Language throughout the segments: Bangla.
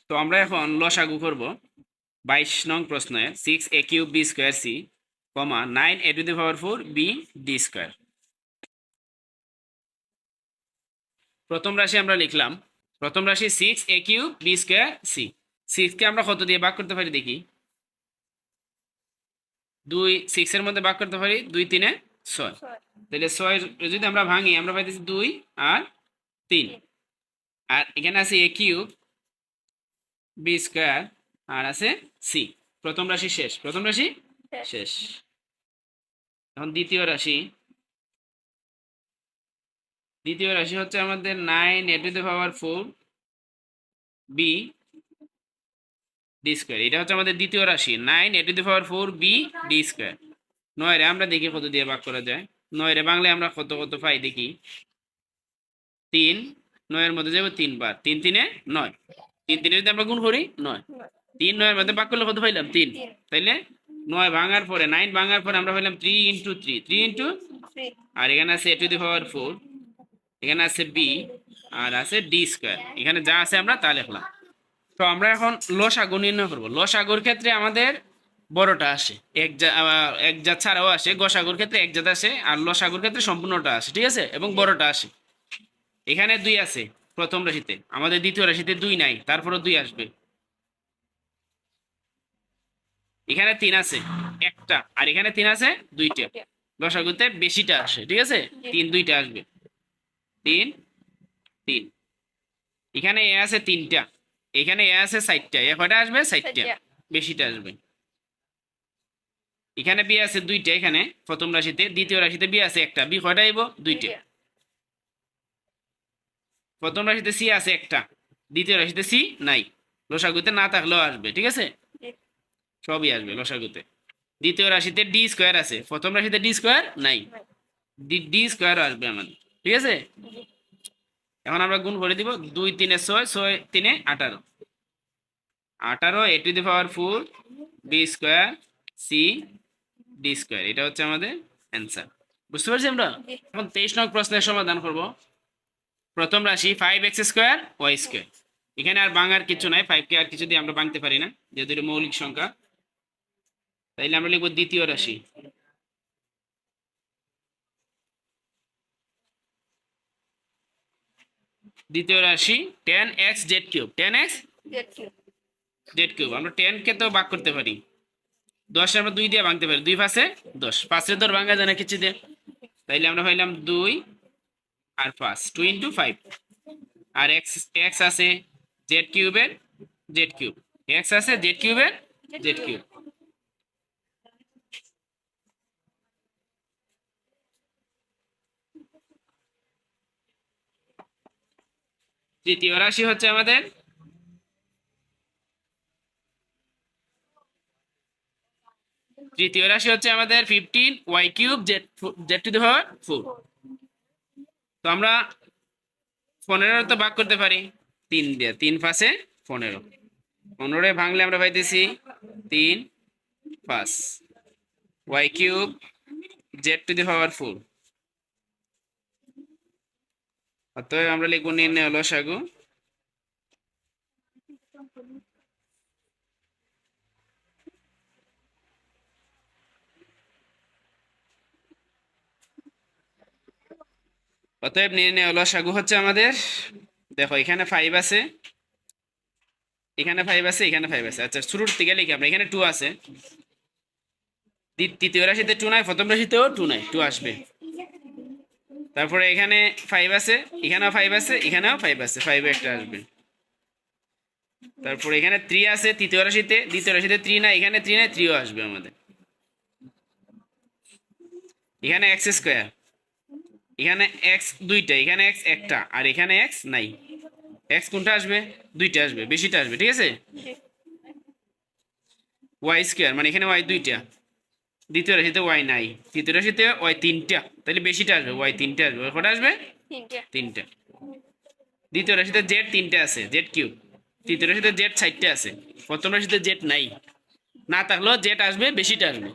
তো আমরা এখন লসাগু করব 22 নং প্রশ্নে 6a³ b² c, 9a⁴b d²। প্রথম রাশি আমরা লিখলাম। প্রথম রাশি 6a³ b²c। 6 কে আমরা কত দিয়ে ভাগ করতে পারি দেখি। 6 এর মধ্যে ভাগ করতে পারি 2 3 6। তাহলে 6 যদি আমরা ভাঙি আমরা পাইতেছি 2 আর 3। আর এখানে আছে a³ b² আর আছে c। প্রথম রাশি শেষ। প্রথম রাশি শেষ। এখন দ্বিতীয় রাশি। দ্বিতীয় রাশি হচ্ছে আমাদের 9a⁴b d²। এটা হচ্ছে আমাদের দ্বিতীয় রাশি 9a⁴b d²। 9 রে আমরা দেখি কত দিয়ে ভাগ করা যায়। 9 রে বাংলায় আমরা কত কত পাই দেখি। 3, 9 এর মধ্যে যাবো 3 বার, 3 3 9। 3 3 যদি আমরা গুণ করি 9, 3 9 এর মধ্যে ভাগ করলে কত পাইলাম 3। তাইলে 9 ভাঙার পরে 9 ভাঙার পরে আমরা পাইলাম 3 × 3, 3 × আর এখানে আছে a⁴, এখানে আছে b আর আছে d²। এখানে যা আছে আমরা তা লিখলাম। তো আমরা এখন লসাগু নির্ণয় করব। লসাগুর ক্ষেত্রে আমাদের বড়টা আসে, এক জাত ছাড়াও আসে। গসাগুর ক্ষেত্রে এক জাত আসে আর লসাগুর ক্ষেত্রে সম্পূর্ণটা আসে, ঠিক আছে, এবং বড়টা আসে। এখানে 2 আছে প্রথম রাশিতে, আমাদের দ্বিতীয় রাশিতে 2 নাই, তারপরে 2 আসবে। এখানে 3 আছে একটা, আর এখানে 3 আছে 2টা। লসাগুতে বেশিটা আসে, ঠিক আছে, 3 2টা আসবে। 3 3। এখানে এ আছে 3টা, এখানে এ আছে 4টা। এ কয়টা আসবে? 4টা, বেশিটা আসবে। এখানে বি আছে 2টা, এখানে প্রথম রাশিতে। দ্বিতীয় রাশিতে বি আছে একটা, বি কয়টা আইব? 2টা। প্রথম রাশিতে সি আছে একটা, দ্বিতীয় রাশিতে সি নাই। লসাগুতে না থাকলেও আসবে, ঠিক আছে, সবই আসবে লসাগুতে। দ্বিতীয় রাশিতে d² আছে, প্রথম রাশিতে d² নাই, d² আসবে আমাদের, ঠিক আছে। এখন আমরা গুণ করে দিব। 2 3 6, 6 3 18, 18 a⁴ b² c d²। এটা হচ্ছে আমাদের অ্যান্সার। বুঝতে পারছি আমরা? এখন 23 নং প্রশ্নের সমাধান করব। প্রথম রাশি 5x² y²। এখানে আর ভাঙার কিছু নাই, 5 কে আর কিছু দিয়ে আমরা ভাঙতে পারি না, যেহেতু এটা মৌলিক সংখ্যা। তাইলে আমরা লিখব দ্বিতীয় রাশি। দ্বিতীয় রাশি 10x z³। 10x z³ আমরা 10 কে তো ভাগ করতে পারি। 10 আমরা 2 দিয়ে ভাঙতে পারি, 2 5 10। 5 এর দর ভাঙা যায় না কিছু দিয়ে। তাইলে আমরা পাইলাম 2 আর 5, 2 × 5। আর x আছে z³ এর z³, x আছে z³ এর z³। তৃতীয় রাশি হচ্ছে আমাদের তৃতীয় রাশি হচ্ছে আমাদের 15y³ z⁴। তো আমরা 15 তো ভাগ করতে পারি 3 দিয়ে, 3 5 15। 15 ভাঙলে আমরা পাইতেছি 3 5 y³ z⁴। অতএব আমরা লিখব নির্ণয় লসাগু অতএব নির্ণয় লসাগু হচ্ছে আমাদের, দেখো এখানে 5 আছে, এখানে 5 আছে, এখানে 5 আছে। আচ্ছা, শুরুর থেকে লিখি আমরা। এখানে 2 আছে, তৃতীয় রাশিতে 2 নাই, প্রথম রাশিতেও 2 নাই, 2 আসবে। তারপরে এখানে 5 আছে, এখানেও 5 আছে, এখানেও 5 আছে, 5 একটা আসবে। তারপরে এখানে 3 আছে তৃতীয় রাশিতে, দ্বিতীয় রাশিতে 3 নাই, এখানে 3 নাই, 3ও আসবে আমাদের। এখানে x², এখানে x 2টা, এখানে x একটা, আর এখানে x নাই। x কোনটা আসবে? 2টা আসবে, বেশিটা আসবে, ঠিক আছে। y² মানে এখানে y 2টা, দ্বিতীয় রাশিতে y নাই, তৃতীয় রাশিতে y 3টা, তাহলে বেশিটা আসবে, y 3টা আসবে। কটা আসবে? 3টা। দ্বিতীয় রাশিতে z 3টা আছে, z³। তৃতীয় রাশিতে z 4টা আছে, প্রথম রাশিতে z নাই, না থাকলেও z আসবে, বেশিটা আসবে,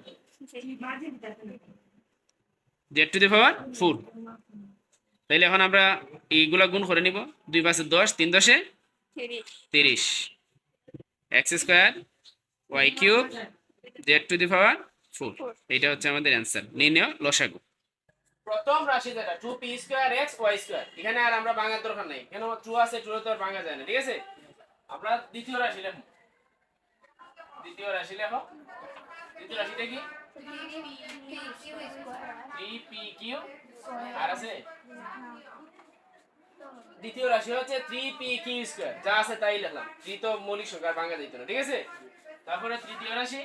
z⁴। তাইলে এখন আমরা এইগুলা গুণ করে নিব। 2 5 10, 3 10 30। X square y cube z to the power 4। এটা হচ্ছে আমাদের অ্যান্সার। নির্ণয় লসাগু। প্রথম রাশি যেটা 2p square x y square, এখানে আর আমরা ভাঙার দরকার নাই, কেন 2 আছে, 2 তো আর ভাঙা যায় না, ঠিক আছে। আমরা দ্বিতীয় রাশি লিখব। দ্বিতীয় রাশিটা কি 3pq আর আছে দ্বিতীয় রাশি হচ্ছে 3pq স্কয়ার, যা আছে তাই লিখলাম, 3 তো মৌলিক সংখ্যা, আর ভাঙা যাইতো না, ঠিক আছে। তারপরে তৃতীয় রাশি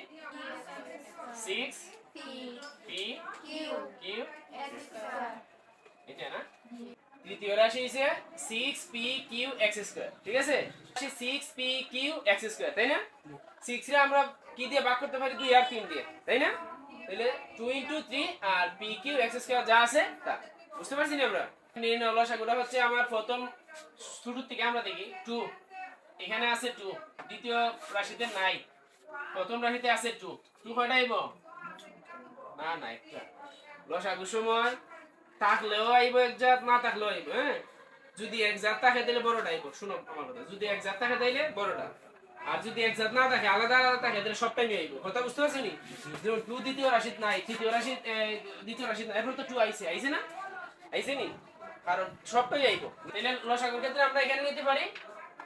6pq এটা না, তৃতীয় রাশি হইছে 6pq(x স্কয়ার), ঠিক আছে। 6pq(x স্কয়ার), তাই না। 6 রে আমরা কি দিয়ে ভাগ করতে পারি? 2 আর 3 দিয়ে, তাই না। তাহলে 2 * 3 আর pq(x স্কয়ার) যা আছে তা। বুঝতে পারছি না আমরা? নির্ণয় লসাগুটা হচ্ছে আমার প্রথম শুরু থেকে আমরা দেখি 2, এখানে আছে 2, দ্বিতীয় রাশিতে নাই, প্রথম রাশিতে আছে 2, 2 কয়টা আইব? না না, একটা। লসাগুর সময় থাকলেও আইব একজাত, না থাকলেও আইব, হ্যাঁ। যদি একজাত থাকে তাহলে বড়টা আইব, শুনো আমার কথা, যদি একজাত থাকে তাইলে বড়টা, আর যদি একজাত না থাকে, আলাদা আলাদা থাকে, তাহলে সবটাই আইব। কথা বুঝতে পারছো নি? যেমন 2 দ্বিতীয় রাশিত নাই, তৃতীয় রাশিত দ্বিতীয় রাশিত নাই, এখন তো 2 আইছে না, আইছে নি, কারণ সবটাই আইব। তাহলে লসাগুর ক্ষেত্রে আমরা এখানে নিতে পারি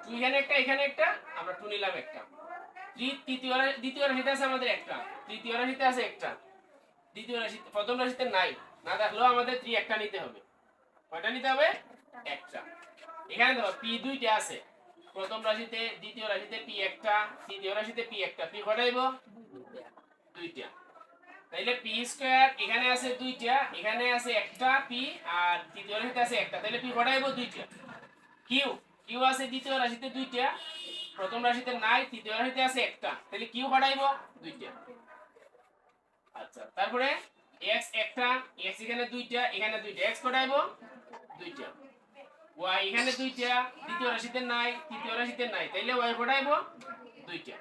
2, এখানে একটা, আমরা 2 নিলাম একটা। দ্বিতীয় রাশিতে আছে আমাদের একটা, তৃতীয় রাশিতে আছে একটা, দ্বিতীয় রাশিতে প্রথম রাশিতে নাই, না থাকলেও আমাদের 3 একটা নিতে হবে। কয়টা নিতে হবে? একটা। এখানে দেখো p দুইটা আছে, প্রথম রাশিতে, দ্বিতীয় রাশিতে p একটা, তৃতীয় রাশিতে p একটা, p কয়টা আইব? দুইটা। তাইলে p স্কয়ার এখানে আছে দুইটা, এখানে আছে একটা p, আর তৃতীয় রাশিতে আছে একটা, তাইলে p কয়টা আইব? দুইটা। q আছে দ্বিতীয় রাশিতে দুইটা, প্রথম রাশিতে নাই, তৃতীয় রাশিতে আছে একটা, তাহলে q কয়টা আইব? দুইটা। আচ্ছা, তারপরে x একটা, x এখানে দুইটা, এখানে দুইটা, x কয়টা আইব? দুইটা। y এখানে দুইটা, দ্বিতীয় রাশিতে নাই, তৃতীয় রাশিতে নাই, তাইলে y কয়টা আইব? দুইটা।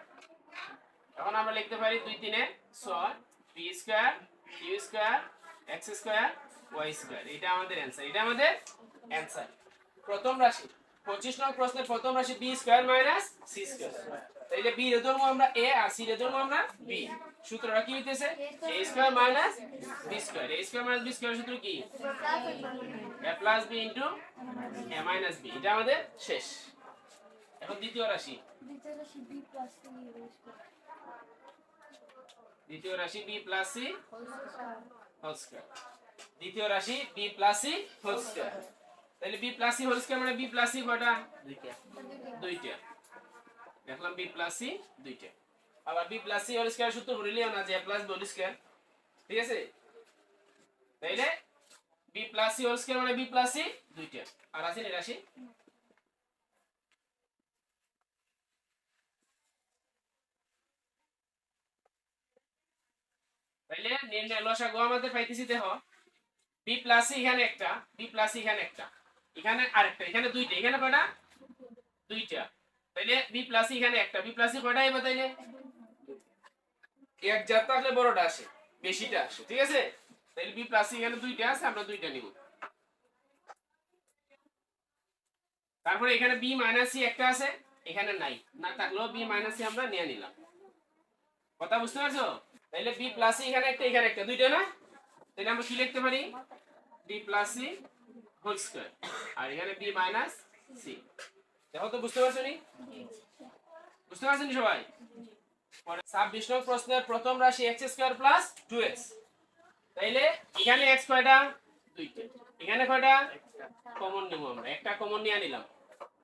এখন আমরা লিখতে পারি 2 × 3 = 6, p square q square x square y square. এটা আমাদের অ্যানসার, এটা আমাদের অ্যানসার। প্রথম রাশি 25 নং প্রশ্নের প্রথম রাশি b square minus c square. তাইলে b এর ধর্ম আমরা a, আর c এর ধর্ম আমরা b। সূত্রটা কি হইতেছে? a square minus b square. a square minus b square সূত্র কি? a plus b into a minus b। এটা আমাদের শেষ। এখন দ্বিতীয় রাশি দ্বিতীয় রাশি b plus c whole square. দ্বিতীয় রাশি b plus c whole square. তাহলে b plus c whole square মানে b প্লাস c কয়টা? দুইটা। দেখলাম b প্লাস c দুইটা। আবার b plus c whole square সূত্র ভুলিও না যে a plus b whole square, ঠিক আছে। তাইলে b plus c whole square মানে b প্লাস c দুইটা। আর আছে নি রাশি? তাইলে নির্ণয় লসাগু আমাদের পাইতেছি, দেখো b প্লাস c এখানে একটা, b প্লাস c এখানে একটা, এখানে আরেকটা, এখানে দুইটা, এখানে কয়টা? দুইটা। তাইলে b প্লাস c এখানে একটা, b প্লাস c কয়টা আইব? তাইলে এক জাত আসলে বড়টা আসে, বেশিটা আসে, ঠিক আছে। তাইলে b প্লাস c এখানে দুইটা আছে, আমরা দুইটা নিব। তারপরে এখানে b মাইনাস c একটা আছে, এখানে নাই, না থাকলেও b মাইনাস c আমরা নিয়ে নিলাম। কথা বুঝতে পারছো? তাইলে b প্লাস c এখানে একটা, এখানে একটা, দুইটা না। তাহলে আমরা কি লিখতে পারি? b plus c whole square, আর এখানে b মাইনাস c। দেখো তো বুঝতে পারছো নি? বুঝতে পারছেন সবাই? 26 নং প্রশ্নের প্রথম রাশি x স্কয়ার প্লাস 2x। তাইলে এখানে x কয়টা? দুইটা। এখানে কয়টা? কমন নিব আমরা, একটা কমন নিয়ে নিলাম।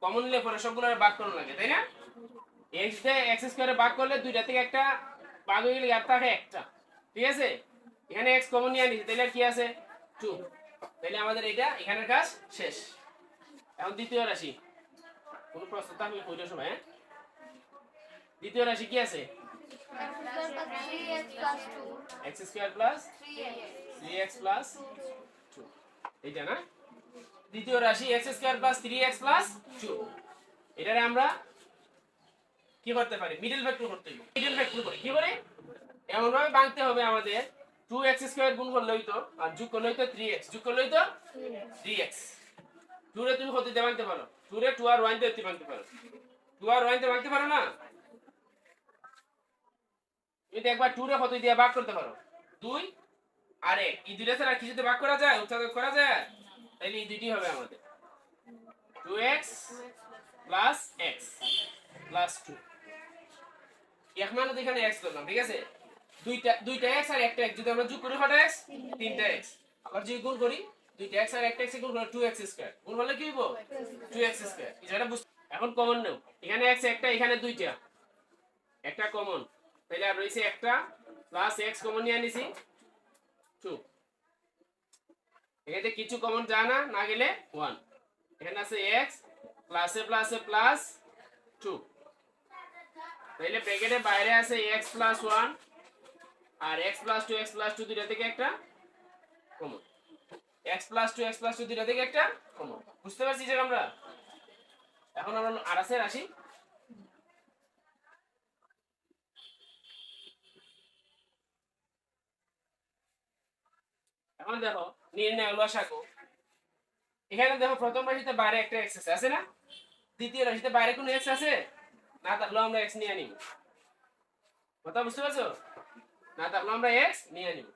কমন নিলে পরে সবগুলো ভাগ করা লাগে, তাই না। x দিয়ে x স্কয়ারে ভাগ করলে দুইটা থেকে একটা ভাগ হয়ে গেলে আর থাকে একটা, ঠিক আছে। এখানে x কমন নিয়ে নিছি, তাইলে কি আছে? 2। তাইলে আমাদের এটা এখানের কাজ শেষ। এখন দ্বিতীয় রাশি, কোন প্রশ্ন থাকলে কইলো সবাই, হ্যাঁ। দ্বিতীয় রাশি কি আছে? x square plus 3x plus 2, এইটা না। দ্বিতীয় রাশি x square plus 3x plus 2, এটারে আমরা কি করতে পারি? মিডল ফ্যাক্টর করতে হবে। মিডল ফ্যাক্টর করে কি করে? এমন ভাবে ভাঙতে হবে আমাদের 2x স্কয়ার গুণ করলে হইতো, আর যোগ করলে হইতো 3x, যোগ করলে হইতো 3x। 2 রে তুমি কত দিয়ে ভাঙতে পারো? 2 রে 2 আর 1 দিয়ে ভাঙতে পারো। 2 আর 1 দিয়ে ভাঙতে পারো না? তুমি তো একবার 2 রে কত দিয়ে ভাগ করতে পারো 2 আর 1 এই দুইটা ছাড়া কিছুতে ভাগ করা যায় উৎপাদক করা যায় তাহলে এই দুইটি হবে আমাদের 2x প্লাস x প্লাস 2 এখন আমরা এখানে x ধরলাম ঠিক আছে দুইটা x আর একটা x যদি আমরা যোগ করি কটা x তিনটা x আবার যদি গুণ করি দুইটা x আর একটা x গুণ করলে 2x স্কয়ার গুণ করলে কি হইব 2x স্কয়ার এই জায়গাটা এখন কমন নাও এখানে x একটা এখানে দুইটা একটা কমন তাহলে আর রইছে একটা প্লাস x কমন নিয়ে নিছি 2 এখানে কিছু কমন যায় না না গেলে 1 এখানে আছে x প্লাসে প্লাসে প্লাস 2 তাহলে ব্র্যাকেটের বাইরে আছে x প্লাস 1 আর x প্লাস 2 x প্লাস 2 দুইটা থেকে একটা common x plus 2 x plus 2 দুইটা থেকে একটা কমন বুঝতে পারছি যে আমরা এখন আমরা আর আছে রাশি এখন দেখো নির্ণয় লসাগু এখানে দেখো প্রথম রাশিতে বাইরে একটা x আছে না দ্বিতীয় রাশিতে বাইরে কোনো x আছে না তাহলে আমরা x নিয়ে নিব কথা বুঝতে পারছো না তাহলে আমরা x নিয়ে নিব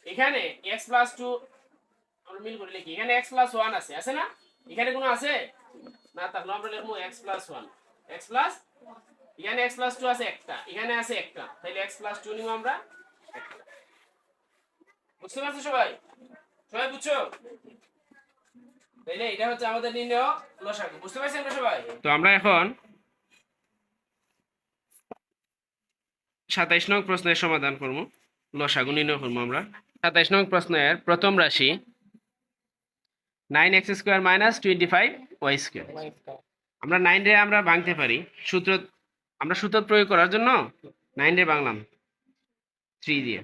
এখানে x প্লাস 2 আমরা মিল করে লিখি এখানে x প্লাস 1 আছে না এখানে কোনো আছে না তাহলে আমরা লিখবো x প্লাস 1 x প্লাস এখানে x প্লাস 2 আছে একটা এখানে আছে একটা তাহলে x প্লাস 2 নিব আমরা একটা বুঝতে পারছো সবাই সবাই বুঝছো তাইলে এটা হচ্ছে আমাদের নির্ণয় লসাগু বুঝতে পারছেন আমরা সবাই তো আমরা এখন 27 নং প্রশ্নের সমাধান করব লসাগু নির্ণয় করব আমরা 27 নং প্রশ্নের প্রথম রাশি 9x square minus 25y square আমরা 9 রে আমরা ভাঙতে পারি সূত্র আমরা সূত্র প্রয়োগ করার জন্য 9 রে ভাঙলাম 3 দিয়ে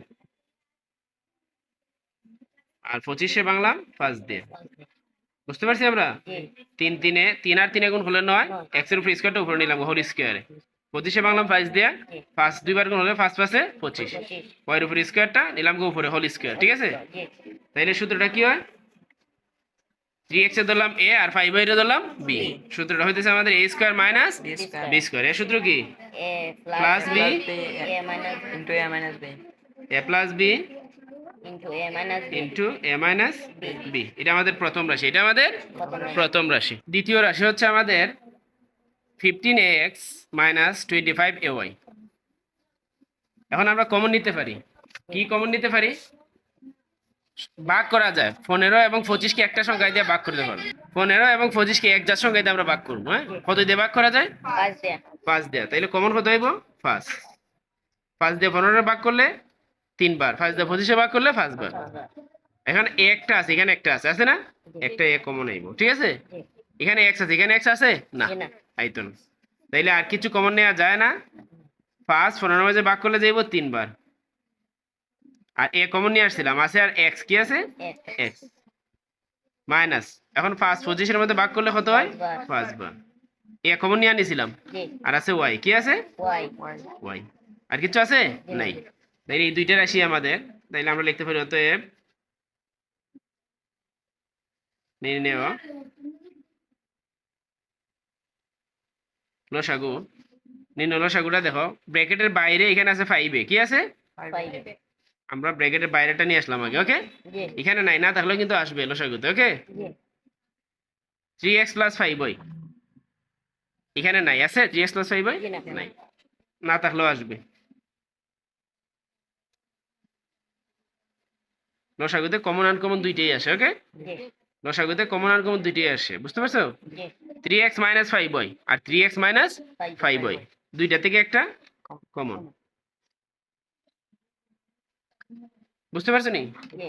আর 25 এ ভাঙলাম 5 দিয়ে বুঝতে পারছি আমরা 3 আর 3 গুণ হলে 9 x এর উপর স্কয়ারটা উপরে নিলাম হোল স্কয়ারে 25 এ ভাঙলাম 5 দিয়ে 5 দুইবার গুণ হলে 5 5 এ 25 y এর উপর স্কয়ারটা নিলাম উপরে হোল স্কয়ার ঠিক আছে তাইলে সূত্রটা কি হয় 3x এ ধরলাম a আর 5y এর ধরলাম b সূত্রটা হইতেছে আমাদের a square minus b square এর সূত্র কি a plus b a minus into a minus b a plus b into a minus b into a minus b এটা আমাদের প্রথম রাশি এটা আমাদের প্রথম রাশি দ্বিতীয় রাশি হচ্ছে আমাদের 15ax মাইনাস 25ay এখন আমরা কমন নিতে পারি কি কমন নিতে পারি ভাগ করা যায় 15 এবং 25 কে একটা সংখ্যা দিয়ে ভাগ করতে পারবো 15 এবং 25 কে এক জাত সংখ্যা দিয়ে আমরা ভাগ করব হ্যাঁ কত দিয়ে ভাগ করা যায় 5 দিয়ে 5 দিয়ে তাহলে কমন কত হইব 5 দিয়ে 15 এর ভাগ করলে 3 বার 5 দিয়ে 25 এ ভাগ করলে 5 বার এখন a একটা আছে এখানে একটা আছে না একটা a কমন আইবো ঠিক আছে এখানে x আছে এখানে x আছে না না আইতো না তাইলে আর কিছু কমন নেওয়া যায় না 5 15 মাঝে ভাগ করলে যাইবো 3 বার আর a কমন নিয়ে আসছিলাম আছে আর x কি আছে x মাইনাস এখন 5 25 এর মধ্যে ভাগ করলে কত হয় 5 বার a কমন নিয়ে আনিছিলাম জি আর আছে y কি আছে y y আর কিছু আছে নাই তাইলে এই দুইটা রাশি আমাদের তাইলে আমরা লিখতে পারি অতএব নির্ণয় লসাগু নির্ণয় লসাগুটা দেখো ব্র্যাকেটের বাইরে এখানে আছে 5a কি আছে 5 আমরা ব্র্যাকেটের বাইরেটা নিয়ে আসলাম আগে ওকে জি এখানে নাই না তাহলে কিন্তু আসবে লসাগুতে ওকে জি 3x প্লাস 5y এখানে নাই আছে 3x প্লাস 5y জি না। নাই না থাকলেও আসবে লসাগুতে কমন আনকমন দুইটাই আসে ওকে জি লসাগুতে কমন আনকমন দুইটাই আসে বুঝতে পারছো জি 3x মাইনাস 5y আর 3x মাইনাস 5y দুইটা থেকে একটা কমন বুঝতে পারছো নি জি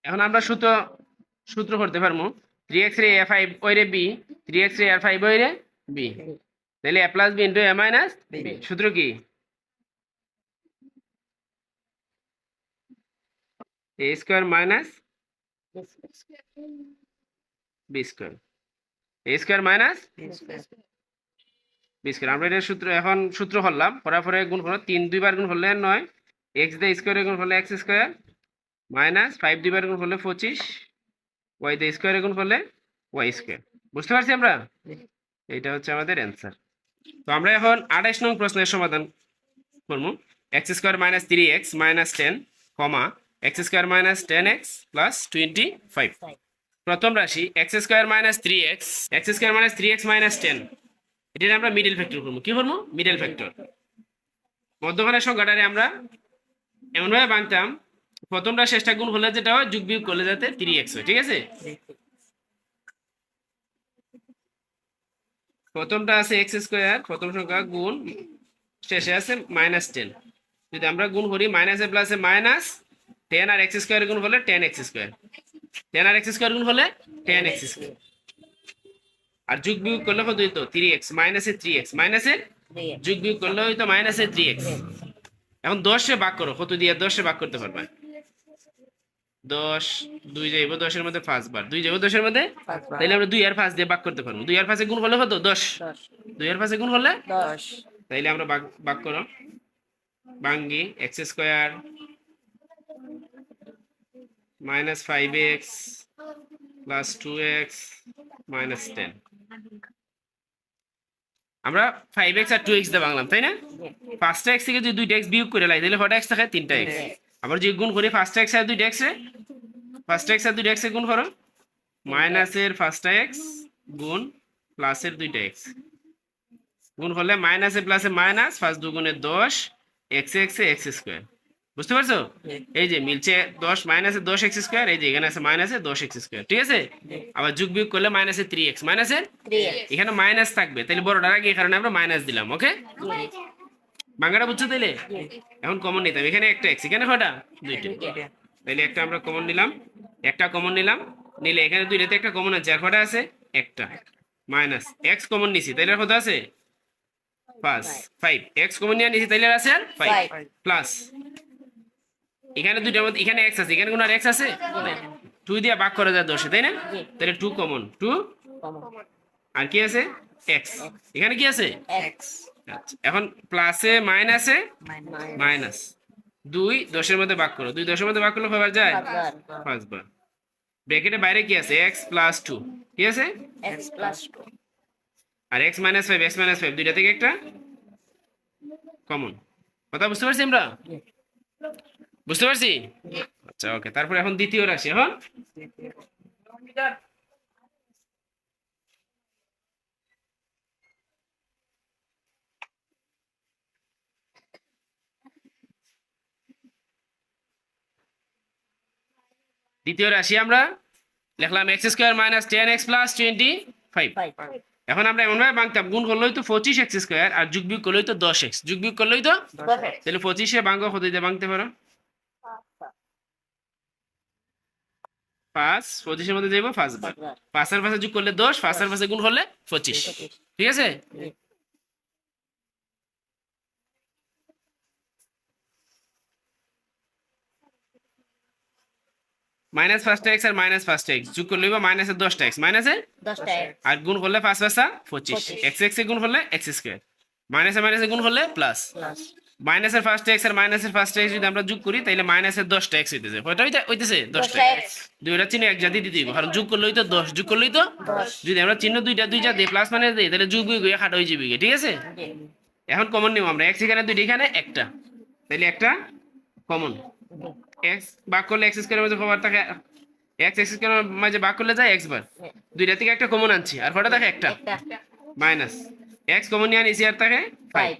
এখন আমরা সূত্র করতে পারবো 3x রে a 5y রে b 3x রে আর 5y রে b তাহলে a plus b into a minus b সূত্র কি a square minus b square a square minus b square আমরা এর সূত্র এখন সূত্র করলাম পরে গুণ করো 3 দুইবার গুণ করলে 9 x দে স্কয়ারে গুণ করলে x স্কয়ার মাইনাস 5 দুইবার গুণ করলে 25 y দে স্কয়ারে গুণ করলে y স্কয়ার বুঝতে পারছি আমরা এইটা হচ্ছে আমাদের অ্যানসার তো আমরা এখন 28 নং প্রশ্নের সমাধান করবো x square minus 3x minus 10 কমা x square minus 10x plus 25। প্রথম রাশি x square minus 3x x square minus 3x minus 10, এটা আমরা মিডল ফ্যাক্টর করবো। কি করবো? Middle factor. মধ্যখানের সংখ্যাটারে আমরা এমনভাবে ভাঙতাম প্রথমটা শেষটা গুণ হলে যেটা হয় যোগ বিয়োগ করলে যাতে 3x হয়। ঠিক আছে, প্রথমটা আছে এক্স স্কোয়ার প্রথম সংখ্যা গুণ শেষে আছে মাইনাস 10, যদি আমরা গুণ করি মাইনাসে প্লাসে মাইনাস 10 আর এক্স স্কোয়ার গুণ হলে 10x স্কোয়ার, 10 আর এক্স স্কোয়ার গুণ হলে 10x স্কোয়ার, আর যোগ বিয়োগ করলে কত হইতো 3x মাইনাসে 3x মাইনাসে যোগ বিয়োগ করলে হইতো মাইনাসে 3x। এখন 10 এ ভাগ করো, কত দিয়ে 10 এ ভাগ করতে পারবে? 10 2 যাইবো 10 এর মধ্যে 5 বার, 2 যাইবো 10 এর মধ্যে, তাইলে আমরা 2 আর 5 দিয়ে ভাগ করতে পারবো। 2 আর 5 এ গুণ হলে কত? 10। 2 আর 5 এ গুণ হলে 10 তাইলে আমরা ভাগ করো, ভাঙ্গি x square minus 5x plus 2x minus 10। আমরা 5x আর 2x দিয়ে ভাঙলাম, তাই না? ফার্স্টটা x থেকে যদি 2টা x বিয়োগ করে লাই তাহলে কয়টা x থাকে? 3টা x। আবার যদি গুণ করি ফার্স্টটা x আর 2টা x রে, ফার্স্টটা x আর 2টা x এ গুণ করো, মাইনাসের ফার্স্টটা x গুণ প্লাসের 2টা x গুণ করলে মাইনাসে প্লাসে মাইনাস, 5 দুগুণে 10 x x এ x স্কয়ার। বুঝতে পারছো? এই যে মিলছে 10 মাইনাসে 10x স্কয়ার, এই যে এখানে আছে মাইনাসে 10x স্কয়ার। ঠিক আছে, আবার যোগ বিয়োগ করলে মাইনাসে 3x মাইনাসে 3x এখানে মাইনাস থাকবে, তাহলে বড়টার আগে এই কারণে আমরা মাইনাস দিলাম। ওকে, বাংলাটা বুঝছো? তাইলে এখন কমন নিতাম, এখানে একটা x এখানে কয়টা? 2টা, তাইলে একটা আমরা কমন নিলাম, একটা কমন নিলাম, নিলে এখানে 2টাতে একটা কমন আছে, আর কয়টা আছে? একটা। মাইনাস x কমন নিছি, তাইলে আর কত আছে? 5 x কমন নিয়ে নিছি, তাইলে আর আছে 5 প্লাস এখানে দুইটার মধ্যে এখানে x আছে, এখানে কোন আর x আছে? 2 দিয়ে ভাগ করা যায় 10 এ, তাই না? তাহলে 2 কমন, 2 আর কি আছে? x। এখানে কি আছে? x আচ্ছা, এখন প্লাসে মাইনাসে মাইনাস 2 10 এর মধ্যে ভাগ করো, 2 10 এর মধ্যে ভাগ করলে কয়বার যায়? 5 বার। ব্র্যাকেটে বাইরে কি আছে? x প্লাস 2, কি আছে? x plus 2 আর x মাইনাস 5 দুইটা থেকে একটা কমন। কথা বুঝতে পারছি আমরা? বুঝতে পারছি? আচ্ছা ওকে, তারপর এখন দ্বিতীয় রাশি। এখন দ্বিতীয় রাশি আমরা লিখলাম x square minus 10x plus 25। 5 এখন আমরা এমনভাবে ভাঙতাম, গুণ করলেই তো 25x স্কয়ার আর যোগ বিয়োগ করলেই তো 10x, যোগ বিয়োগ করলেই তো 10x তাহলে 25 এ ভাঙো, কত দিয়ে ভাঙতে পারো? 5 25 এর মধ্যে যাইবো 5 বার, 5 আর 5 যোগ করলে 10, 5 আর 5 গুণ করলে 25। ঠিক আছে, মাইনাস ফার্স্ট এক্স আর মাইনাস ফার্স্ট এক্স যোগ করলে মাইনাসের 10টা এক্স মাইনাসে 10টা x আর গুণ করলে 5 5 25, এক্স এক্স এ গুণ করলে এক্স স্কয়ার, মাইনাসে মাইনাসে গুণ করলে প্লাস, plus মাইনাসের ফার্স্ট এক্স আর মাইনাসের ফার্স্ট এক্স যদি আমরা যোগ করি তাহলে মাইনাসের 10টা এক্স হইতেছে। কয়টা হইতেছে? 10টা। 10টা x দুইটা চিহ্ন এক জাতি দিতে হবে, কারণ যোগ করলেই তো 10, যোগ করলেই তো 10 যদি আমরা চিহ্ন দুইটা দিই প্লাস মানে দিই তাহলে যোগ বিয়োগ হয়ে খাটো হয়ে যাবে। ঠিক আছে, এখন কমন নিব আমরা, এক্স এখানে দুইটা, এখানে একটা, তাহলে একটা কমন। এক্স ভাগ করলে এক্স স্কয়ারের মধ্যে খবর থাকে, এক্স এক্স স্কয়ারের মাঝে ভাগ করলে যায় এক্স বার, দুইটা থেকে একটা কমন আনছি, আর কয়টা থাকে? একটা। একটা মাইনাস এক্স কমন নিয়ে আনিছি, আর থাকে 5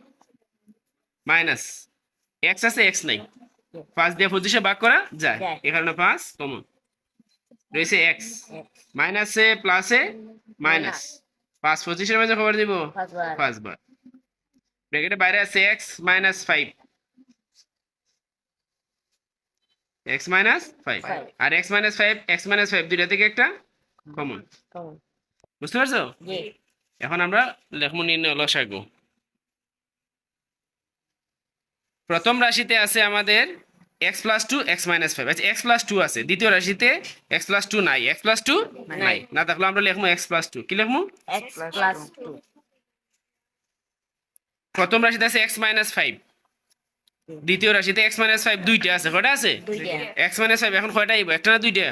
মাইনাস এক্স আছে এক্স নাই, 5 দিয়ে 25 এ ভাগ করা যায়, এই কারণে 5 কমন রয়েছে। এক্স মাইনাসে প্লাসে মাইনাস, 5 25 এর মাঝে খবর দিব 5 বার, ব্র্যাকেটে বাইরে আছে এক্স মাইনাস 5, x মাইনাস 5 আর x মাইনাস 5 দুইটা থেকে একটা কমন। বুঝতে পারছো? এখন আমরা লিখবো নির্ণয় লসাগু। প্রথম রাশিতে আছে আমাদের x প্লাস 2 x মাইনাস 5, আচ্ছা x প্লাস 2 আছে, দ্বিতীয় রাশিতে x প্লাস 2 নাই, x প্লাস 2 নাই, না থাকলে আমরা লিখবো x প্লাস 2। কি লিখবো? x plus 2 প্রথম রাশিতে আছে x মাইনাস 5, দ্বিতীয় রাশিতে x মাইনাস 5 দুইটা আছে, কয়টা আছে? x মাইনাস 5 এখন কয়টা আইবো? একটা না দুইটা?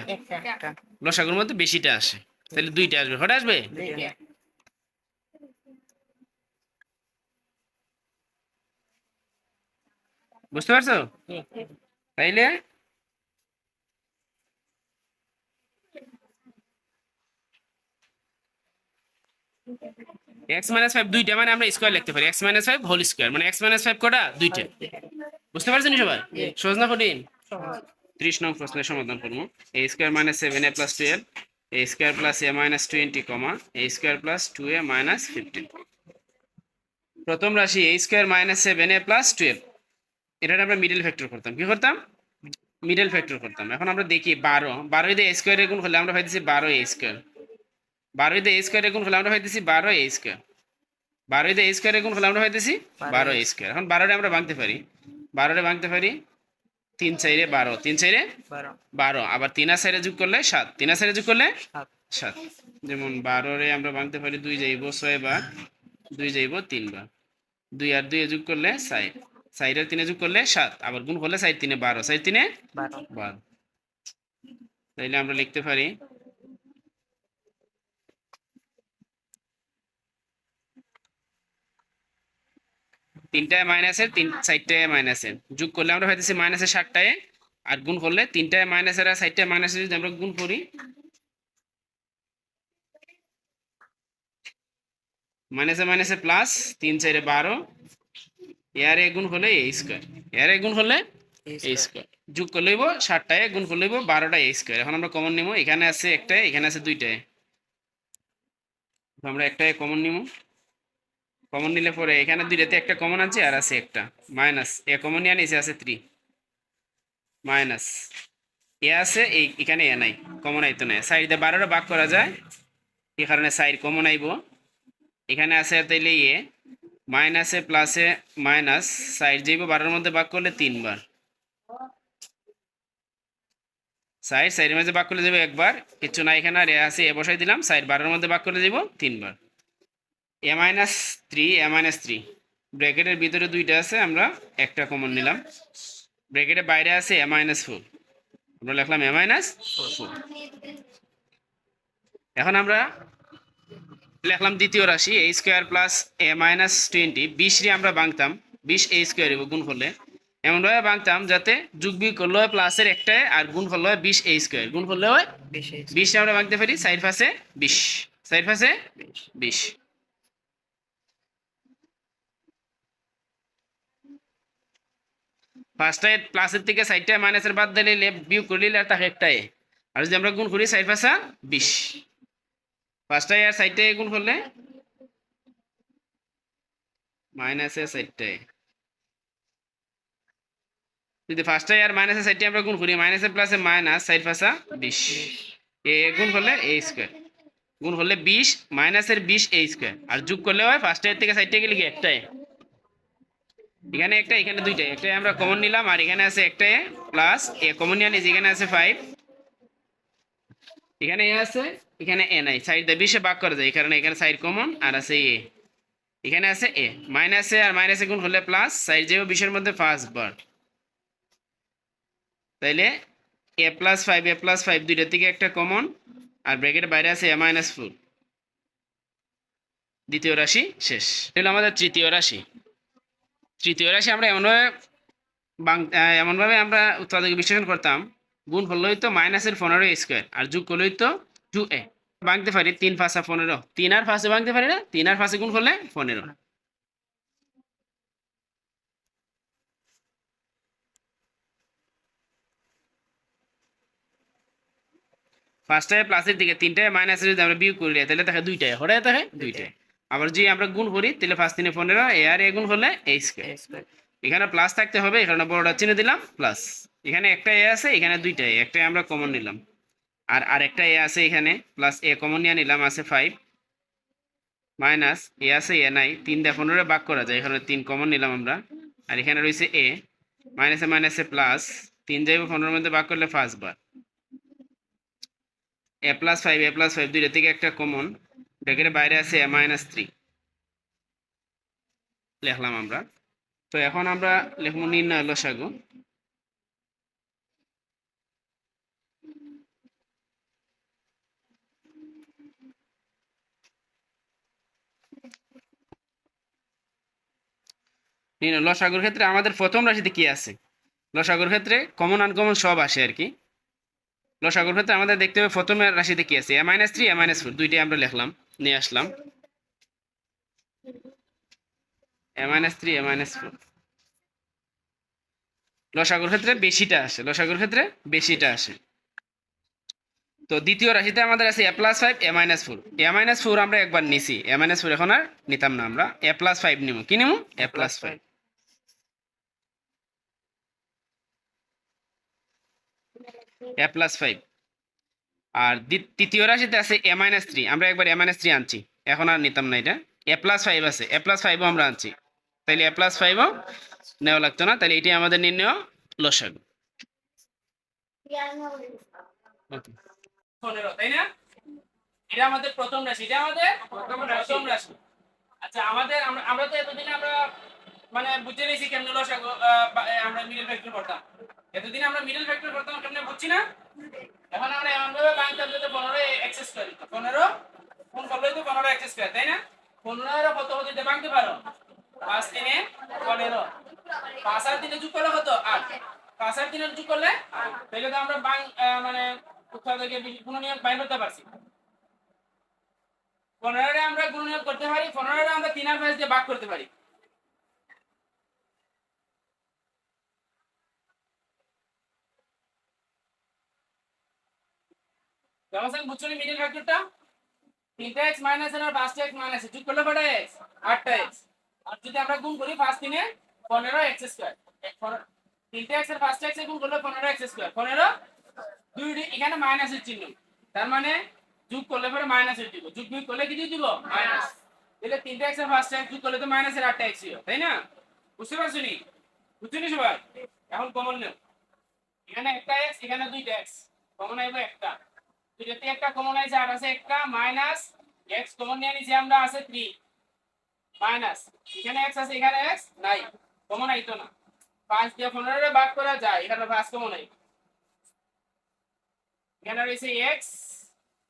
একটা লসাগুর মধ্যে বেশিটা আসে, তাহলে দুইটা আসবে, কয়টা আসবে? দুইটা বুঝতে পারছো? তাইলে এক্স মাইনাস ফাইভ দুইটা মানে আমরা স্কোয়ার লিখতে পারি, x minus five whole square মানে এক্স মাইনাস ফাইভ কটা দুইটা। বুঝতে পারছেন সবাই? সহজ না কঠিন? 30 নং প্রশ্নের সমাধান করবো। এ স্কোয়ার মাইনাস সেভেন এ প্লাস টুয়েলভ এ স্কোয়ার প্লাস এ মাইনাস 20 কমা এ স্কোয়ার প্লাস 2a মাইনাস 15। প্রথম রাশি এ স্কোয়ার মাইনাস সেভেন এ প্লাস টুয়েলভ, এটা আমরা মিডল ফ্যাক্টর করতাম। কি করতাম? মিডল ফ্যাক্টর করতাম। এখন আমরা দেখি 12 দিয়ে a স্কোয়ার গুণ হলে আমরা পাইতেছি 12 a স্কোয়ার, 12 দিয়ে a স্কোয়ার গুণ হলে আমরা পাইতেছি 12 a স্কোয়ার, 12 দিয়ে a স্কোয়ার গুণ হলে আমরা পাইতেছি 12 a স্কোয়ার। এখন 12টা আমরা ভাঙতে পারি, 12টা ভাঙতে পারি 3 4 12, 3 4 12, আবার 3 আর 4 যোগ করলে 7, 3 আর 4 যোগ করলে 7। যেমন 12 আমরা ভাঙতে পারি 2 যাইব 6 বার, 2 যাইব 3 বার, 2 আর 2 যোগ করলে 4, 4 আর 3 যোগ করলে 7, আবার গুণ করলে 4 3 12, 4 3 12। তাইলে আমরা লিখতে পারি তিনটায় মাইনাসের 4টায় মাইনাসের যোগ করলে আমরা পাইতেছি মাইনাসের 7টায়, আর গুণ করলে 3টায় মাইনাসের আর 4টায় মাইনাসের যদি আমরা গুণ করি মাইনাসে মাইনাসে প্লাস 3 4 12, এর গুণ হলে a স্কয়ার, এর গুণ হলে a স্কয়ার, যোগ করলে হইব 7টায় গুণ করলে হইব 12টা a স্কয়ার। এখন আমরা কমন নিব, এখানে আছে একটায় এখানে আছে দুইটায়, আমরা একটায় কমন নিব। কমন নিলে পরে এখানে দুইটাতে একটা কমন আছে আর আছে একটা মাইনাস, এ কমন নিয়ে নিচে আছে 3 মাইনাস এ আছে এখানে এ নাই, কমন আইতো না, সাইড দিয়ে 12টা ভাগ করা যায়, এই কারণে সাইড কমন আইব। এখানে আছে তাইলে এ মাইনাসে প্লাসে মাইনাস, সাইড যাইব 12-এর মধ্যে ভাগ করলে 3 বার, সাইড সাইডের মধ্যে ভাগ করলে যাবে একবার, কিছু না এখানে আর এ আছে এ বসাই দিলাম, সাইড 12-এর মধ্যে ভাগ করলে যাব 3 বার। এ মাইনাস 3 এ মাইনাস 3, ব্র্যাকেটের ভিতরে দুইটা আছে, আমরা একটা কমন নিলাম, ব্র্যাকেটের বাইরে আছে এ মাইনাস 4, আমরা লিখলাম এ মাইনাস 4। এখন আমরা লিখলাম দ্বিতীয় রাশি এ স্কোয়ার প্লাস এ মাইনাস 20, 20 রে আমরা ভাঙতাম 20 a স্কোয়ার গুণ করলে, এমনভাবে ভাঙতাম যাতে যোগ বিয়োগ করলে হয় প্লাসের একটায় আর গুণ করলে হয় 20 a স্কোয়ার, গুণ করলে হয় 20 আমরা ভাঙতে পারি সাইড পাশে 20, সাইড পাশে 20। ফার্স্টে প্লাসের থেকে সাইডটা মাইনাসের বাদ দিলে বিয়োগ করলে আর তাকে একটাই, আর যদি আমরা গুণ করি সাইড পাশা 20, ফার্স্টে আর সাইডটা গুণ করলে মাইনাসের সাইডটায়, যদি ফার্স্টে আর মাইনাসের সাইডটা আমরা গুণ করি মাইনাসের প্লাসে মাইনাস সাইড পাশা 20, এ গুণ করলে a স্কয়ার, গুণ করলে 20 মাইনাসের 20 a স্কয়ার, আর যোগ করলে হয় ফার্স্টের থেকে সাইডটা গেলে কি একটাই, এখানে একটা এখানে দুইটা, একটাই আমরা কমন নিলাম আর এখানে আছে একটাই প্লাস এ কমন নিয়ে নিয়েছি, এখানে আছে 5, এখানে এ আছে এখানে এ নাই, সাইড দিয়ে 20 ভাগ করা যায় এই কারণে এখানে সাইড কমন আর আছে এ, এখানে আছে এ, মাইনাসে আর মাইনাসে গুণ করলে প্লাস, সাইড যাবে 20-এর মধ্যে 5 বার, তাইলে এ প্লাস 5 দুইটা থেকে একটা কমন, আর ব্র্যাকেটের বাইরে আছে এ মাইনাস 4। দ্বিতীয় রাশি শেষ। এটা হলো আমাদের তৃতীয় রাশি। তৃতীয় রাশি আমরা এমনভাবে আমরা উৎপাদক বিশ্লেষণ করতাম, গুণ করলেই তো মাইনাসের 15 স্কোয়ার আর যোগ করলেই তো 2a, ভাঙতে পারি 3 5 15, 3 আর 5 ভাঙতে পারি না, 3 আর 5 গুণ করলে 15। ফার্স্টে প্লাসের দিকে 3টায় মাইনাসের যদি আমরা বিয়োগ করি তাহলে থাকে 2টায়, হরে থাকে 2টায়, আবার যদি আমরা গুণ করি তাহলে 5 3 15, এ আর এ গুণ করলে a স্কয়ার, এখানে প্লাস থাকতে হবে এখানে বড়টা চিহ্ন দিলাম প্লাস, এখানে একটা এ আছে এখানে দুইটাই, একটাই আমরা কমন নিলাম আর আরেকটা এ আছে এখানে প্লাস এ কমন নিয়ে নিলাম আছে 5, মাইনাস এ আছে এ নাই, 3 দিয়ে 15 ভাগ করা যায় এখানে 3 কমন নিলাম আমরা, আর এখানে রয়েছে এ, মাইনাসে মাইনাসে প্লাস 3 যাইব 15-এর মধ্যে ভাগ করলে 5 বার, এ প্লাস 5 দুইটা থেকে একটা কমন, ব্র্যাকেটের বাইরে আছে এ মাইনাস 3 লিখলাম আমরা। তো এখন আমরা লিখব নির্ণয় লসাগু। লসাগুর ক্ষেত্রে আমাদের প্রথম রাশিতে কি আছে? লসাগুর ক্ষেত্রে কমন আনকমন সব আসে আর কি। লসাগুর ক্ষেত্রে আমাদের দেখতে হবে প্রথম রাশিতে কি আছে, a-3 a-4 দুইটাই আমরা লিখলাম, নিয়ে আসলাম a-3 a-4। লসাগুর ক্ষেত্রে বেশিটা আসে, লসাগুর ক্ষেত্রে বেশিটা আসে। তো দ্বিতীয় রাশিতে আমাদের আছে a+5 a-4। a-4 আমরা একবার নিছি, a-4 এখন আর নিতাম না, আমরা a+5 নিব। কি নিব? a+5। a+5। আর তৃতীয় রাশিতে আছে a-3, আমরা একবার a-3 আনছি, এখন আর নিতাম না এটা। a+5 আছে, a+5ও আমরা আনছি, তাইলে a+5ও নেওয়া লাগতো না, তাহলে এটি আমাদের নির্ণয় লসাগু। ওকে, 15, তাই না? এটা আমাদের প্রথম রাশি, এটা আমাদের প্রথম রাশি। আচ্ছা, আমাদের আমরা তো এতদিন আমরা মানে বুঝে নিয়েছি কেমনে লসাগু আমরা মিডল ফ্যাক্টর করতাম। এতদিন আমরা মিডল ফ্যাক্টর করতাম কেমনে বুঝছি না? এখন আমরা এমন ভাবে ভাঙতাম যাতে 15 এক্সেস করি। 15 কোন করলেই তো 15 এক্সেস করে, তাই না? 15 কত হতে ভাঙতে পারো? 5 3 15, 5 আর 3 যোগ করলে কত? 8। 5 আর 3 যোগ করলে তাহলে তো আমরা মানে কোথা থেকে গুণনীয়ক বাইর করতে পারছি। 15 আমরা গুণনীয়ক করতে পারি, 15 আমরা 3 আর 5 দিয়ে ভাগ করতে পারি। যেমন বুঝছো মিডল ফ্যাক্টরটা 3x মাইনাস আর 5x মাইনাস যোগ করলে কত x? 8x। আর যদি আমরা গুণ করি 5 3 15x স্কয়ার। 3x আর 5x গুণ করলে 15x স্কয়ার। 15 দুই এখানে মাইনাসের চিহ্ন, তার মানে যোগ করলে পরে মাইনাসের দিব, যোগ বিয়োগ করলে কি দিয়ে দিব? মাইনাস। তাহলে 3x আর 5x যোগ করলে তো মাইনাসের 8x হবে, তাই না? বুঝতে পারছো নি? বুঝছো নি সবাই? এখন কমন নাও, এখানে একটা x, এখানে দুইটা x, কমন আইবো একটা। দুইটাতে একটা কমন আইছে, আর আছে একটা মাইনাস x কমন নিয়ে নিছি আমরা, আছে 3 মাইনাস এখানে x আছে, এখানে x নাই, কমন আইতো না। 5 দিয়ে 15 এর ভাগ করা যায়, এখানে 5 কমন আই, এখানে রয়েছে x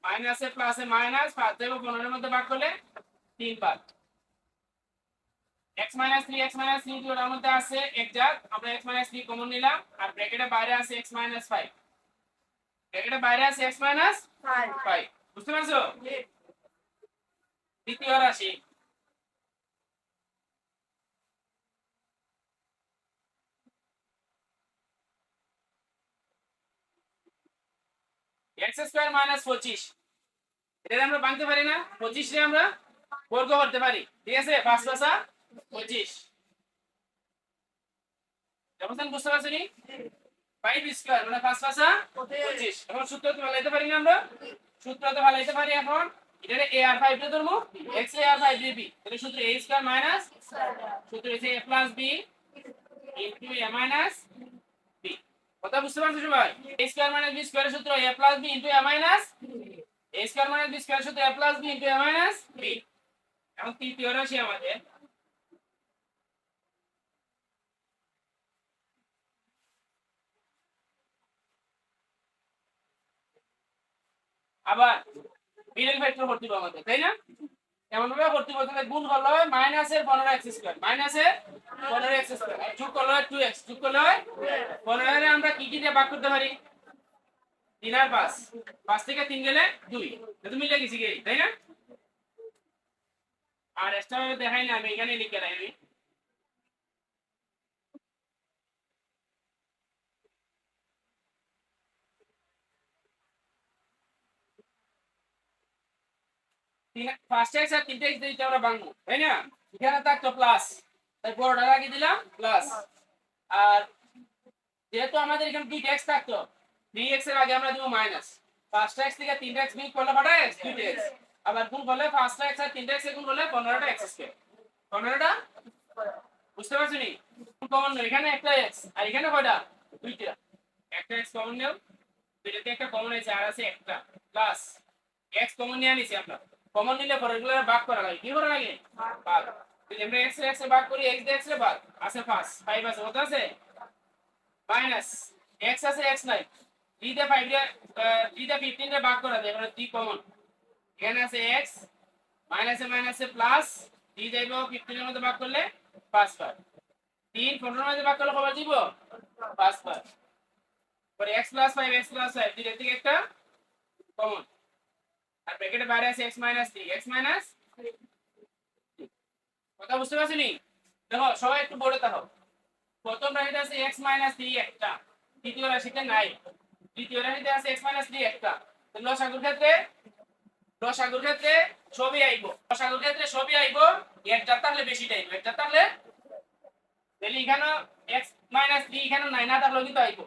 মাইনাসে প্লাসে মাইনাস, 5 দিয়ে 15 এর মধ্যে ভাগ করলে 3 ভাগ। x 3 x 3 দুটোর মধ্যে আছে এক জাত, আমরা x 3 কমন নিলাম, আর ব্র্যাকেটের বাইরে আছে x 5, ব্র্যাকেটের বাইরে আছে x 5। বুঝতে পারছো? দ্বিতীয় রাশি x স্কয়ার মাইনাস 25, এটা আমরা ভাঙতে পারি না, 25 রে আমরা বর্গ করতে পারি, ঠিক আছে? 5 5 25, যেমন বুঝতে পারছো নি? 5 স্কয়ার মানে 5 5 25। এখন সূত্র তো ভালাইতে পারি না আমরা, সূত্র তো ভালাইতে পারি। এখন এটা a আর 5 রে ধরমু, x a আর 5 b, তাহলে সূত্র a স্কয়ার মাইনাস সূত্র হচ্ছে a plus b into a minus b। কথা বুঝতে পারছো সবাই? a স্কয়ার মাইনাস b স্কয়ারের সূত্র a plus b into a minus a square minus b স্কয়ারের সূত্র a plus b into a minus b। এখন তৃতীয় রাশি আমাদের আবার মিডল ফ্যাক্টর করতে হবে আমাদের, তাই না? এমন ভাবে করতে হবে, তাহলে গুণ করলে হয় মাইনাসের 15x স্কয়ার, মাইনাসের 15x স্কয়ার, আর যোগ করলে হয় 2x, যোগ করলে হয় 15 এর আমরা কি কি দিয়ে ভাগ করতে পারি? 3 আর 5, 5 থেকে 3 গেলে 2, এটা মিলে গেছি কি, তাই না? আর এক্সট্রা ভাবে দেখাই না, আমি এখানে লিখে রাখি। আমি 5x আর 3x দিয়ে আমরা ভাঙবো, তাই না? এখানে থাকতো প্লাস, তাই বড়টা লাগিয়ে দিলাম প্লাস। আর যেহেতু আমাদের এখানে 2x থাকতো, 3x এর আগে আমরা দিব মাইনাস। 5x থেকে 3x বিয়োগ করলে কত x? 2x। আবার গুণ করলে 5x আর 3x গুণ করলে 15টা x স্কয়ার, 15টা। বুঝতে পারছো নি? কমন নাও, এখানে একটা x আর এখানে কয়টা? দুইটা। একটা x কমন নাও, দুইটাতে একটা কমন আছে, আর আছে একটা প্লাস x কমন নিয়ে নিছি আমরা। কমন নিলে পরে এগুলো ভাগ করা লাগে, কি করা লাগে? ভাগ। যদি আমরা x এর x এ ভাগ করি, x দিয়ে x এ ভাগ, আছে 5 আছে, কত আছে? মাইনাস x আছে, x নাই, 3 দিয়ে 5 দিয়ে 3 দিয়ে 15 রে ভাগ করা যায়, মানে 3 কমন, এখানে আছে x মাইনাসে মাইনাসে প্লাস 3 যাইবো 15 এর মধ্যে ভাগ করলে 5 পাই। 3 15 মধ্যে ভাগ করলে কত দিব 5 5 পরে x + 5 x + 5 দুইটা থেকে একটা কমন আর ব্র্যাকেটে বাইরে আছে x - 3 x - কথা বুঝতে পারছনি দেখো সবাই একটু বোর্ডে তাকাও প্রথম রাশিতে আছে x - 3 একটা দ্বিতীয় রাশিতে নাই তৃতীয় রাশিতে আছে x - 3 একটা তো লসাগুর ক্ষেত্রে সবই আইবো লসাগুর ক্ষেত্রে সবই আইবো একটা থাকলে বেশিটা আইবো একটা থাকলে তাহলে এখানে x - 3 এখানে নাই না থাকলেও কিন্তু আইবো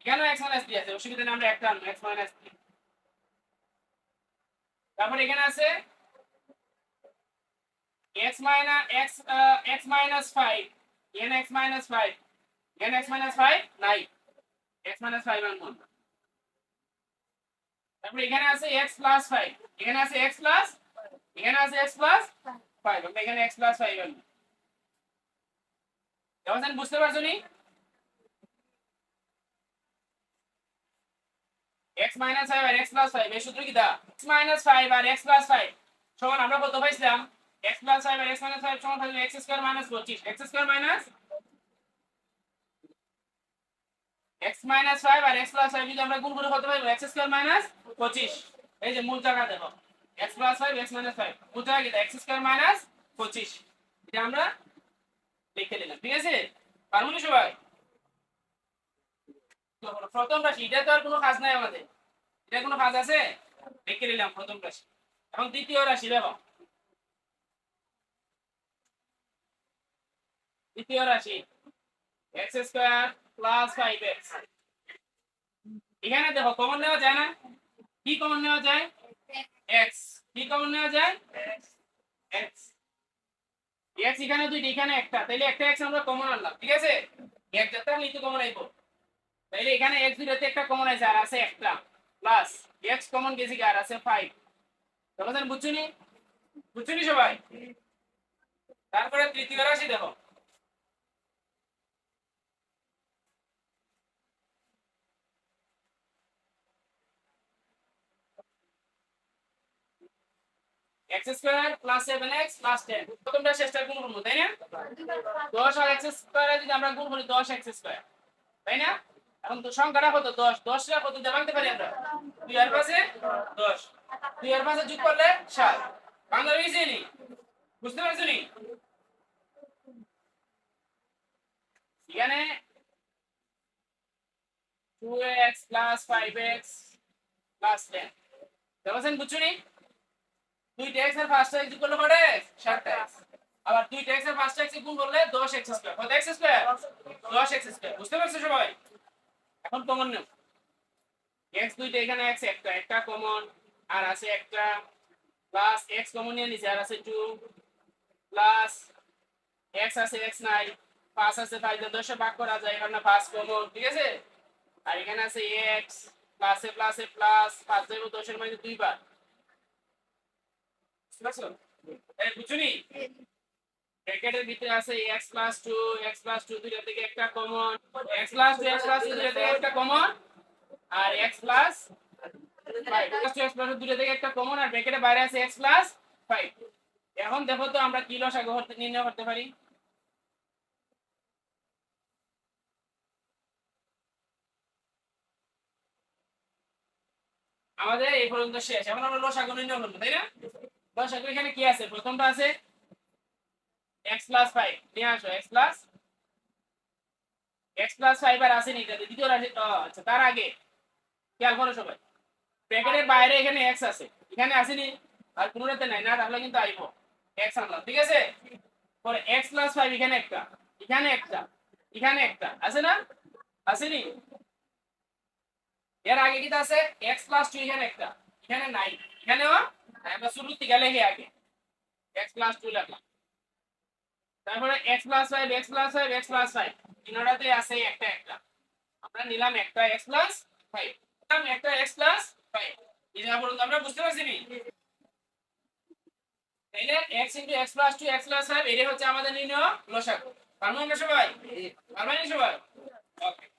এখানে x - 3 আছে অসুবিধা নেই আমরা একটা আনবো x - 3 তারপর এখানে আছে x minus x x minus 5 n x minus 5 n x minus 5 নাই x minus 5 আনবো তারপর এখানে আছে x plus 5 এখানে আছে x plus এখানে আছে x plus 5 আমরা এখানে x plus 5 আনবো এখন বুঝতে পারছো নি x minus 5 আর x plus 5 এই সূত্র কি দা x minus 5 আর x plus 5 সমান আমরা কত পাইছিলাম x plus 5 আর x minus 5 সমান থাকবে x square minus 25 x square minus x minus 5 আর x plus 5 যদি আমরা গুণ করে কত পাবো x square minus 25 এই যে মূল জায়গা দেখো x plus 5 x minus 5 মূল জায়গা কি x square minus 25 এটা আমরা লিখে দিলাম ঠিক আছে পারবো না সবাই তো প্রথম রাশি এটা তো আর কোনো কাজ নাই আমাদের এটা কোনো কাজ আছে লিখে দিলাম প্রথম রাশি এখন দ্বিতীয় রাশি দেখো দ্বিতীয় রাশি x square plus 5x এখানে দেখো কমন নেওয়া যায় না কি কমন নেওয়া যায় x কি কমন নেওয়া যায় x x এখানে দুইটা এখানে একটা তাইলে একটা x আমরা কমন আনলাম ঠিক আছে x যত আমি তো কমন আইবো তাইলে এখানে x দুইটাতে একটা কমন আছে আর আছে একটা প্লাস x কমন গেছে আর আছে 5 তখন বুঝছনি সবাই তারপরে তৃতীয় রাশি দেখো x square plus 7x plus 10 প্রথমটা শেষটা গুণ করব তাই না 10 আর x square যদি আমরা গুণ করি 10x square তাই না এখন তো সংখ্যাটা কত 10 10 টা কত দিয়ে ভাঙতে পারি আমরা 2 এর পাশে 10 2 এর পাশে যোগ করলে 7 ভাঙা হইছে নি বুঝতে পারছো নি এখানে 2x plus 5x plus 10 দেখেন বুঝছো নি 2x এর ফার্স্ট x যোগ করলে কত x 7x আবার 2x এর ফার্স্ট x গুণ করলে 10x স্কয়ার কত x স্কয়ার 10x স্কয়ার বুঝতে পারছো সবাই এখন কমন নাও x দুইটা এখানে x একটা কমন আর আছে একটা প্লাস x কমন নিয়ে নিছে আর আছে 2 প্লাস x আছে x নাই 5 আছে 5 দিয়ে 10 ভাগ করা যায় এখানে 5 কমন ঠিক আছে আর এখানে আছে x প্লাসে প্লাসে প্লাস 5 দেব 10 এর মধ্যে দুইবার বুঝছো এই বুঝুনি ব্র্যাকেটের ভিতরে আছে x + 2 x + 2 দুইটা থেকে একটা কমন x + 2 x + 2 দুইটা থেকে একটা কমন আর x + 5 x + 2 দুইটা থেকে একটা কমন আর ব্র্যাকেটের বাইরে আছে x + 5 এখন দেখো তো আমরা কি লসাগু নির্ণয় করতে পারি আমাদের এই পর্যন্ত শেষ এখন আমরা লসাগু নির্ণয় করব তাই না লসাগু এখানে কি আছে প্রথমটা আছে x plus 5 নিয়ে আসো x plus 5 আর আসেনি এটা দ্বিতীয় রাশি আচ্ছা তার আগে খেয়াল করো সবাই ব্র্যাকেটের বাইরে এখানে x আছে এখানে আসেনি আর কোনোটাতে নাই না তাহলে কিন্তু আইবো x আনলাম ঠিক আছে পরে x plus 5 এখানে একটা আছে না আসেনি এর আগে কি আছে x plus 2 এখানে একটা এখানে নাই এখানেও আমরা শুরু থেকে লিখে আগে x plus 2 লিখলাম তারপরে x plus 5 x plus 5 x plus 5 তিনটাতে আছে একটা আমরা নিলাম একটা x plus 5 নিলাম একটা x plus 5 এটা পর্যন্ত আমরা বুঝতে পারছি নি তাইলে x * x plus 2 x plus 5 এটা হচ্ছে আমাদের নির্ণয় লসাগু পারবো আমরা সবাই পারবেন সবাই ওকে